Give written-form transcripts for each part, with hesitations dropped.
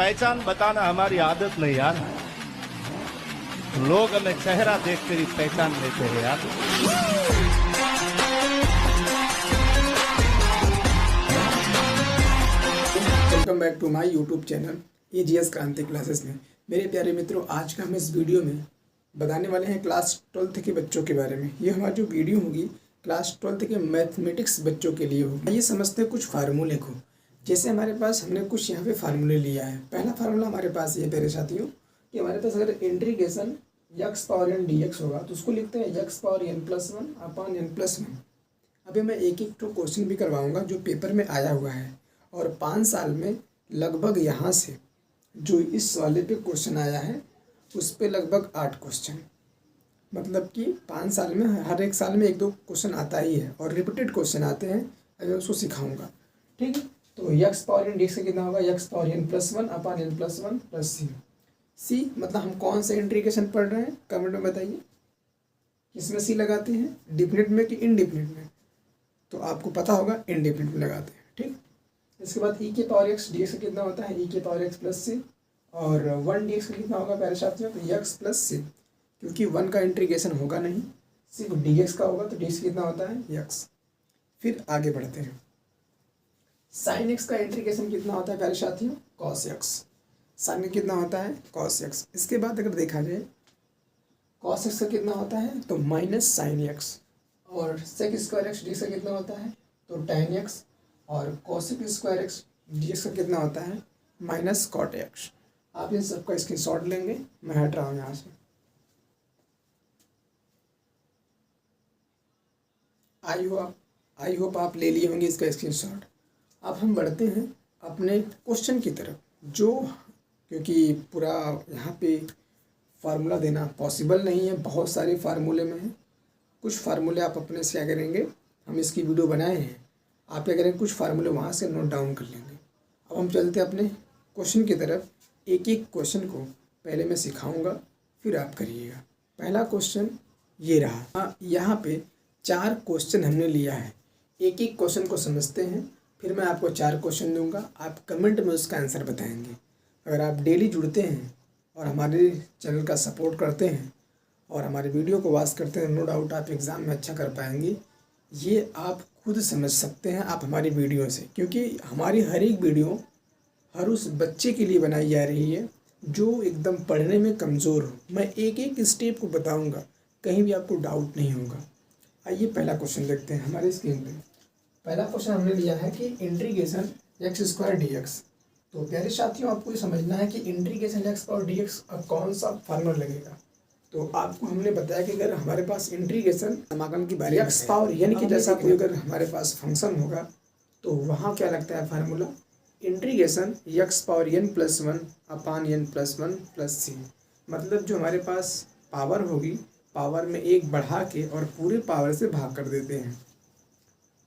पहचान बताना हमारी आदत नहीं यार। लोग हमें चेहरा देख कर ही पहचान लेते हैं यार। Welcome back to my YouTube channel AGS Kranti classes में। मेरे प्यारे मित्रों, आज का हम इस वीडियो में बताने वाले हैं क्लास 12th के बच्चों के बारे में। ये हमारी जो वीडियो होगी क्लास 12th के मैथमेटिक्स बच्चों के लिए होगी। आइए समझते हैं कुछ फार्मूले को। जैसे हमारे पास हमने कुछ यहाँ पे फार्मूले लिया है। पहला फार्मूला हमारे पास ये प्यारे साथियों कि हमारे पास अगर integration x power n dx होगा तो उसको लिखते हैं x power n+1 upon n+1। अभी मैं एक एक तो क्वेश्चन भी करवाऊंगा जो पेपर में आया हुआ है, और 5 साल में लगभग यहाँ से जो इस वाले पे क्वेश्चन आया है उस पे लगभग 8 क्वेश्चन, मतलब कि 5 साल में हर एक साल में 1-2 क्वेश्चन आता ही है और रिपीटेड क्वेश्चन आते हैं। अभी उसको सिखाऊंगा, ठीक है। तो x पावर n dx का कितना होगा, x power n+1 upon n+1 plus c मतलब हम कौन सा इंटीग्रेशन पढ़ रहे हैं कमेंट में बताइए। किसमें c लगाते हैं, डिफिनिट में कि इनडिफिनिट में? तो आपको पता होगा इनडिफिनिट में लगाते हैं, ठीक। इसके बाद e के पावर x dx का कितना होता है, e के पावर x प्लस c, और 1 dx का कितना होगा प्यारे साथियों, तो x प्लस c, क्योंकि 1 का इंटीग्रेशन होगा नहीं, सिर्फ dx का होगा, तो dx कितना होता है x। फिर आगे बढ़ते हैं। साइन x का इंटीग्रेशन कितना होता है प्यारे साथियों, cos x। साइन कितना होता है cos x। इसके बाद अगर देखा जाए cos x का कितना होता है तो माइनस साइन x, और sec स्क्वायर x dx का कितना होता है तो tan x, और cosec स्क्वायर x dx का कितना होता है माइनस cot x। आप इन सबका स्क्रीनशॉट लेंगे, मैं हट रहा हूँ यहाँ से। आई होप आप ले लिए होंगे इसका स्क्रीनशॉट। अब हम बढ़ते हैं अपने क्वेश्चन की तरफ, जो क्योंकि पूरा यहाँ पे फार्मूला देना पॉसिबल नहीं है, बहुत सारे फार्मूले में हैं। कुछ फार्मूले आप अपने से क्या करेंगे, हम इसकी वीडियो बनाए हैं, आप क्या करेंगे कुछ फार्मूले वहाँ से नोट डाउन कर लेंगे। अब हम चलते हैं अपने क्वेश्चन की तरफ। एक एक क्वेश्चन को पहले मैं सिखाऊंगा, फिर आप करिएगा। पहला क्वेश्चन ये रहा। यहाँ पे 4 क्वेश्चन हमने लिया है। एक एक क्वेश्चन को समझते हैं, फिर मैं आपको 4 क्वेश्चन दूंगा, आप कमेंट में उसका आंसर बताएंगे। अगर आप डेली जुड़ते हैं और हमारे चैनल का सपोर्ट करते हैं और हमारे वीडियो को वॉच करते हैं, नो डाउट आप एग्ज़ाम में अच्छा कर पाएंगे। ये आप खुद समझ सकते हैं आप हमारी वीडियो से, क्योंकि हमारी हर एक वीडियो हर उस बच्चे के लिए बनाई जा रही है जो एकदम पढ़ने में कमज़ोर हो। मैं एक एक स्टेप को बताऊंगा, कहीं भी आपको डाउट नहीं होगा। आइए पहला क्वेश्चन देखते हैं हमारी स्क्रीन पे। पहला क्वेश्चन हमने लिया है कि इंटीग्रेशन x स्क्वायर dx। तो प्यारे साथियों, आपको ये समझना है कि इंटीग्रेशन x पावर dx अब कौन सा फार्मूला लगेगा। तो आपको हमने बताया कि अगर हमारे पास इंटीग्रेशन समाकलन की बारे x पावर यानी कि जैसा कोई अगर हमारे पास फंक्शन होगा तो वहाँ क्या लगता है formula, integration x power n+1 अपान n+1 प्लस c। मतलब जो हमारे पास पावर होगी, पावर में 1 बढ़ा के और पूरे पावर से भाग कर देते हैं।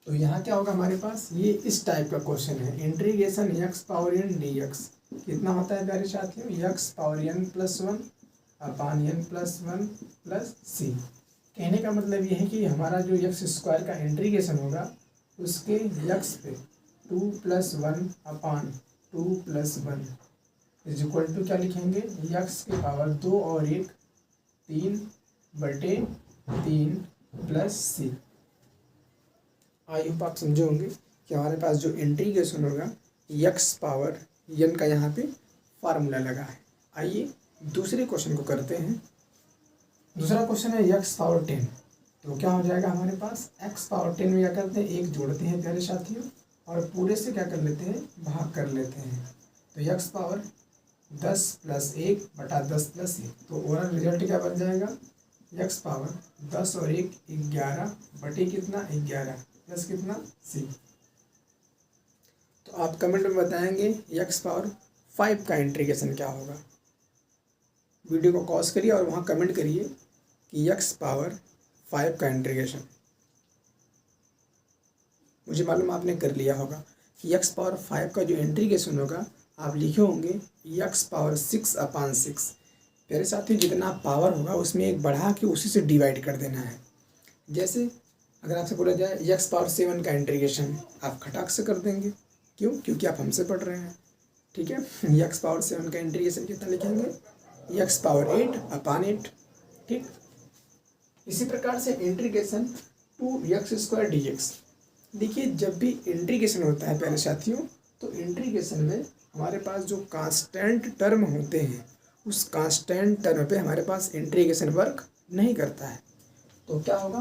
तो यहाँ क्या होगा हमारे पास, ये इस टाइप का क्वेश्चन है। Integration x power n dx कितना होता है प्यारे साथियों, x पावर n+1 अपान n+1 प्लस c। कहने का मतलब ये है कि हमारा जो x स्क्वायर का इंटीग्रेशन होगा उसके x पे 2+1 अपान 2+1 इज इक्वल टू क्या लिखेंगे, x के पावर 2 और 1 3/3 प्लस c। आई होप आप समझे होंगे कि हमारे पास जो इंटीग्रेशन होगा x पावर n का यहाँ पे फार्मूला लगा है। आइए दूसरे क्वेश्चन को करते हैं। दूसरा क्वेश्चन है x पावर 10। तो क्या हो जाएगा हमारे पास, x पावर 10 में क्या करते हैं, 1 जोड़ते हैं प्यारे साथियों और पूरे से क्या कर लेते हैं, भाग कर लेते हैं। तो x पावर 10 प्लस 1 बटा 10 प्लस 1। तो ओवरऑल रिजल्ट क्या बन जाएगा, x पावर 10 और 1 11 बटे कितना 11 प्लस कितना c। तो आप कमेंट में बताएंगे x पावर 5 का इंटीग्रेशन क्या होगा। वीडियो को पॉज करिए और वहाँ कमेंट करिए कि x पावर 5 का इंटीग्रेशन। मुझे मालूम आपने कर लिया होगा कि x पावर 5 का जो इंटीग्रेशन होगा आप लिखे होंगे x पावर 6 अपान 6। प्यारे साथियों, जितना पावर होगा उसमें 1 बढ़ा के उसी से डिवाइड कर देना है। जैसे अगर आपसे बोला जाए x पावर 7 का इंटीग्रेशन, आप खटाक से कर देंगे। क्यों, क्योंकि आप हमसे पढ़ रहे हैं। ठीक है। एक्स पावर 7 का इंटीग्रेशन कितना लिखेंगे, एक्स पावर 8 अपान 8। ठीक, इसी प्रकार से इंटीग्रेशन 2x² dx। देखिए जब भी इंटीग्रेशन होता है प्यारे साथियों, तो इंटीग्रेशन में हमारे पास जो कांस्टेंट टर्म होते हैं उस कांस्टेंट टर्म पे हमारे पास इंटीग्रेशन वर्क नहीं करता है। तो क्या होगा,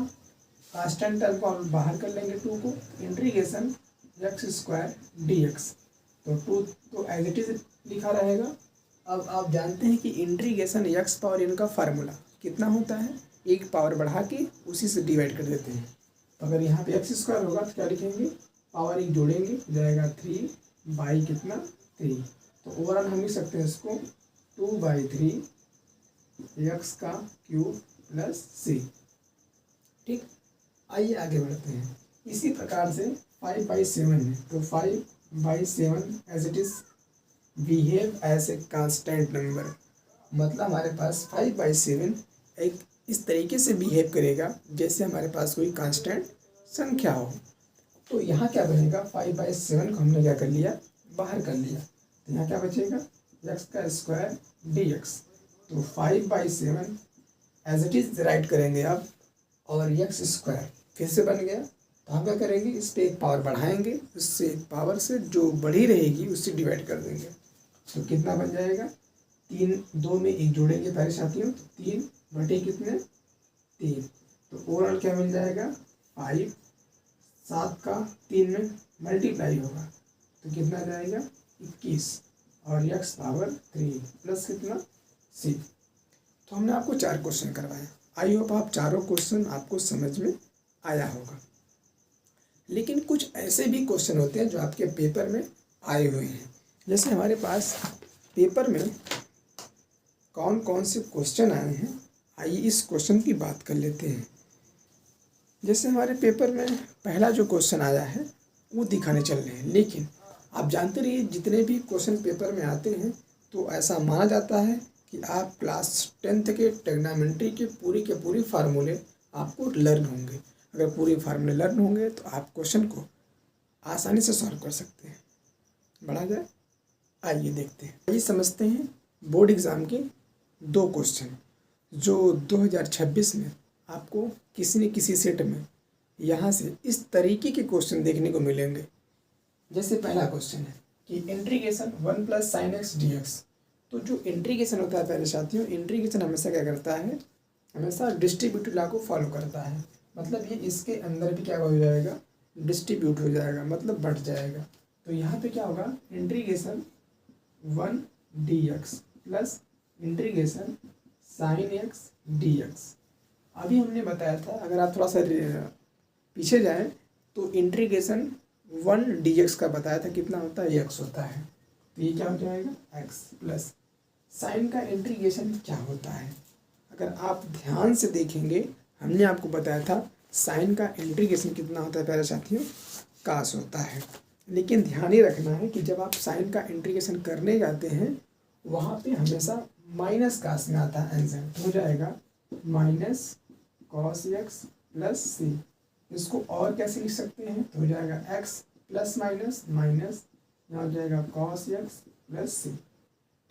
कांस्टेंट टर्म को हम बाहर कर लेंगे 2 को, इंटीग्रेशन x² dx। तो 2 तो एज इट इज लिखा रहेगा। अब आप जानते हैं कि इंटीग्रेशन x पावर n का फार्मूला कितना होता है, एक पावर बढ़ा के उसी से डिवाइड कर देते हैं। तो अगर यहाँ पे x² होगा तो क्या लिखेंगे, पावर एक जोड़ेंगे हो जाएगा 3 बाई कितना 3। तो ओवरऑल हम लिख सकते हैं इसको 2/3 x³ प्लस c। ठीक, आइए आगे बढ़ते हैं। इसी प्रकार से 5/7 है, तो 5/7 as it is behave as a constant number. मतलब हमारे पास 5/7 एक इस तरीके से बिहेव करेगा जैसे हमारे पास कोई कांस्टेंट संख्या हो। तो यहाँ क्या बनेगा, 5/7 को हमने क्या कर लिया, बाहर कर लिया। तो यहाँ क्या बचेगा, x² dx। तो 5/7 एज इट इज राइट करेंगे आप, और x² फिर से बन गया। तो हम क्या करेंगे, इस पर एक पावर बढ़ाएंगे, उससे पावर से जो बढ़ी रहेगी उससे डिवाइड कर देंगे। तो कितना बन जाएगा, 3 2 में 1 जोड़ेंगे प्यारे साथियों, तो 3 बटे कितने 3। तो ओवरऑल क्या मिल जाएगा, 5, 7 का 3 में मल्टीप्लाई होगा तो कितना जाएगा 21, और x पावर 3 प्लस कितना c। तो हमने आपको 4 क्वेश्चन करवाए। आई होप आप चारों क्वेश्चन आपको समझ में आया होगा। लेकिन कुछ ऐसे भी क्वेश्चन होते हैं जो आपके पेपर में आए हुए हैं। जैसे हमारे पास पेपर में कौन कौन से क्वेश्चन आए हैं, आइए इस क्वेश्चन की बात कर लेते हैं। जैसे हमारे पेपर में पहला जो क्वेश्चन आया है वो दिखाने चल रहे हैं। लेकिन आप जानते रहिए जितने भी क्वेश्चन पेपर में आते हैं तो ऐसा माना जाता है कि आप क्लास 10th के ट्रिग्नोमेट्री के पूरे फार्मूले आपको लर्न होंगे। अगर पूरे फार्मूले लर्न होंगे तो आप क्वेश्चन को आसानी से सॉल्व कर सकते हैं। बढ़ा जाए, आइए देखते हैं। आइए समझते हैं बोर्ड एग्ज़ाम के 2 क्वेश्चन जो 2026 में आपको किसी न किसी सेट में यहाँ से इस तरीके के क्वेश्चन देखने को मिलेंगे। जैसे पहला क्वेश्चन है कि इंटीग्रेशन 1 + sin x dx। तो जो इंटीग्रेशन होता है प्यारे साथियों, इंटीग्रेशन हमेशा क्या करता है, हमेशा डिस्ट्रीब्यूटिव लॉ को फॉलो करता है। मतलब ये इसके अंदर भी क्या हो जाएगा, डिस्ट्रीब्यूट हो जाएगा, मतलब बढ़ जाएगा। तो यहाँ पे क्या होगा, integration 1 dx plus integration sin x dx। अभी हमने बताया था, अगर आप थोड़ा सा पीछे जाएं तो इंटीग्रेशन 1 dx का बताया था कितना होता है, x होता है। तो ये क्या हो जाएगा, x प्लस साइन का इंटीग्रेशन क्या होता है। अगर आप ध्यान से देखेंगे, हमने आपको बताया था साइन का इंटीग्रेशन कितना होता है प्यारे साथियों, कास होता है। लेकिन ध्यान ही रखना है कि जब आप साइन का इंटीग्रेशन करने जाते हैं वहाँ पे हमेशा माइनस कास में आता है आंसर। तो हो जाएगा minus cos x plus c। इसको और कैसे लिख सकते हैं, तो हो जाएगा x प्लस माइनस माइनस, यहाँ हो जाएगा कॉस x प्लस c।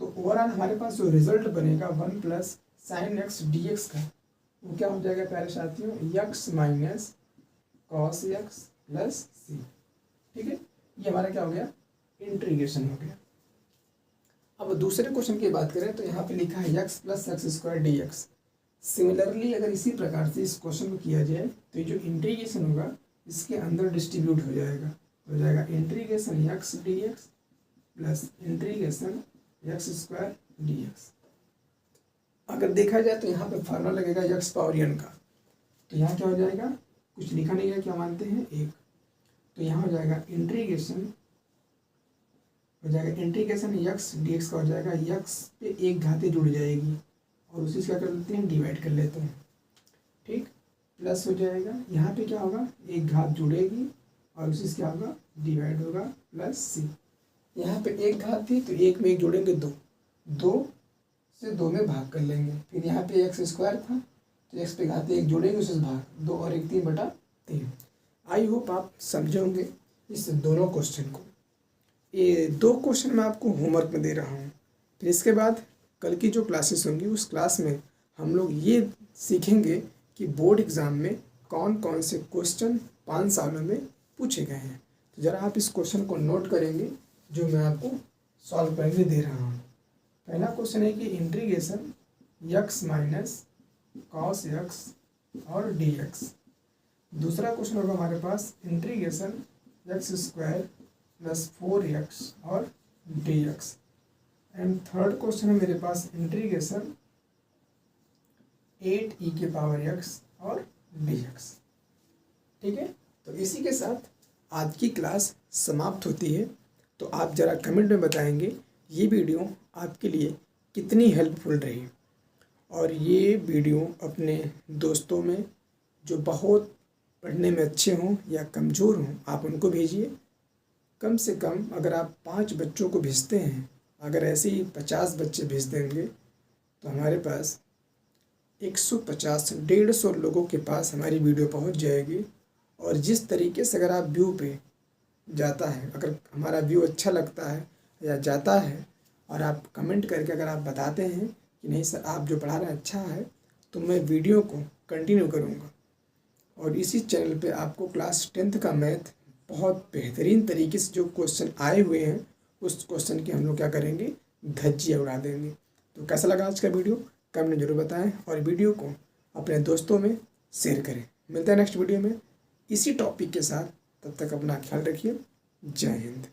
तो ओवरऑल हमारे पास जो रिजल्ट बनेगा 1 + sin x dx का, वो क्या हो जाएगा प्यारे साथियों, x minus cos x plus c। ठीक है, ये हमारा क्या हो गया, इंटीग्रेशन हो गया। अब दूसरे क्वेश्चन की बात करें तो यहाँ पे लिखा है x + x² dx। सिमिलरली अगर इसी प्रकार से इस क्वेश्चन को किया जाए तो ये जो इंटीग्रेशन होगा इसके अंदर डिस्ट्रीब्यूट हो जाएगा। हो जाएगा integration x dx plus integration x² dx। अगर देखा जाए तो यहाँ पे फार्मूला लगेगा x पावर n का। तो यहाँ क्या हो जाएगा, कुछ लिखा नहीं है, क्या मानते हैं 1। तो यहाँ हो जाएगा इंटीग्रेशन, हो जाएगा इंटीग्रेशन x dx का हो जाएगा, x पे एक घाते जुड़ जाएगी और उसी से क्या कर लेते हैं, डिवाइड कर लेते हैं। ठीक, प्लस हो जाएगा, यहाँ पे क्या होगा, एक घात जुड़ेगी और उसी से क्या होगा, डिवाइड होगा प्लस c। यहाँ पे एक घात थी तो एक में एक जोड़ेंगे 2, 2 से 2 में भाग कर लेंगे। फिर यहाँ पे x² था तो x पे घात एक जोड़ेंगे, उससे भाग 2 और 1 3/3। आई होप आप समझे होंगे इस दोनों क्वेश्चन को। ये 2 क्वेश्चन मैं आपको होमवर्क में दे रहा हूँ। फिर इसके बाद कल की जो क्लासेस होंगी उस क्लास में हम लोग ये सीखेंगे कि बोर्ड एग्ज़ाम में कौन कौन से क्वेश्चन 5 सालों में पूछे गए हैं। तो ज़रा आप इस क्वेश्चन को नोट करेंगे जो मैं आपको सॉल्व करके दे रहा हूँ। पहला क्वेश्चन है कि integration x minus cos x और dx। दूसरा क्वेश्चन होगा हमारे पास integration x square plus 4x और dx। एंड थर्ड क्वेश्चन है मेरे पास इंटीग्रेशन 8e के पावर x और dx। ठीक है, तो इसी के साथ आज की क्लास समाप्त होती है। तो आप ज़रा कमेंट में बताएंगे ये वीडियो आपके लिए कितनी हेल्पफुल रही, और ये वीडियो अपने दोस्तों में जो बहुत पढ़ने में अच्छे हों या कमज़ोर हों आप उनको भेजिए। कम से कम अगर आप 5 बच्चों को भेजते हैं, अगर ऐसे ही 50 बच्चे भेज देंगे तो हमारे पास 150-150 लोगों के पास हमारी वीडियो पहुंच जाएगी। और जिस तरीके से अगर आप व्यू पे जाता है, अगर हमारा व्यू अच्छा लगता है या जाता है और आप कमेंट करके अगर आप बताते हैं कि नहीं सर आप जो पढ़ा रहे हैं अच्छा है, तो मैं वीडियो को कंटिन्यू करूँगा। और इसी चैनल पे आपको क्लास 10th का मैथ बहुत बेहतरीन तरीके से जो क्वेश्चन आए हुए हैं उस क्वेश्चन की हम लोग क्या करेंगे, धज्जियाँ उड़ा देंगे। तो कैसा लगा आज का वीडियो कमेंट में ज़रूर बताएं, और वीडियो को अपने दोस्तों में शेयर करें। मिलते हैं नेक्स्ट वीडियो में इसी टॉपिक के साथ। तब तक अपना ख्याल रखिए। जय हिंद।